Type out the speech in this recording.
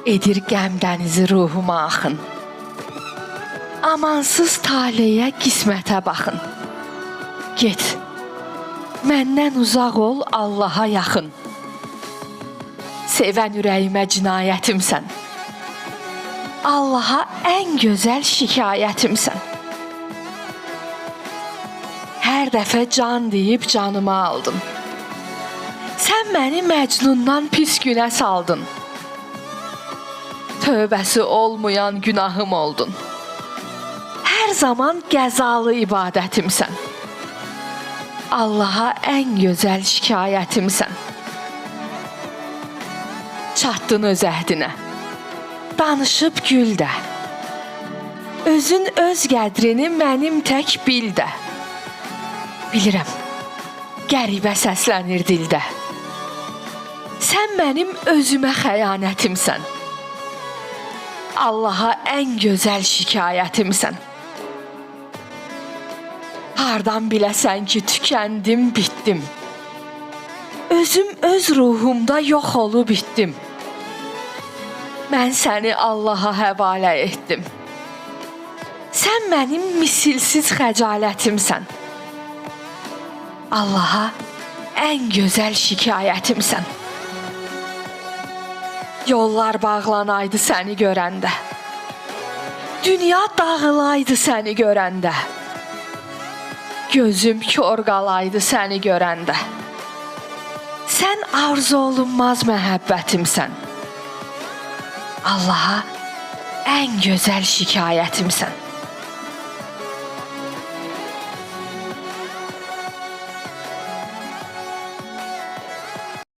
Edir qəm dənizi ruhuma axın. Amansız taleyə, qismətə baxın. Get, məndən uzaq ol, Allaha yaxın. Sevən ürəyimə cinayətimsən. Allaha ən gözəl şikayətimsən. Hər dəfə can deyib canımı aldın. Sən məni Məcnundan pis günə saldın. Tövbəsi olmayan günahım oldun. Hər zaman qəzalı ibadətimsən. Allaha ən gözəl şikayətimsən. Çatdın öz əhdinə, danışıb gül də. Özün öz qədrini mənim tək bil də. Bilirəm, qəribə səslənir dildə. Sən mənim özümə xəyanətimsən. Allaha ən gözəl şikayətimsən. Hardan biləsən ki, tükəndim, bitdim. Özüm öz ruhumda yox olub bitdim. Mən səni Allaha həvalə etdim. Sən mənim misilsiz xəcalətimsən. Allaha ən gözəl şikayətimsən. Yollar bağlanaydı səni görəndə. Dünya dağılaydı səni görəndə. Gözüm kör qalaydı səni görəndə. Sən arzu olunmaz məhəbbətimsən. Allaha ən gözəl şikayətimsən.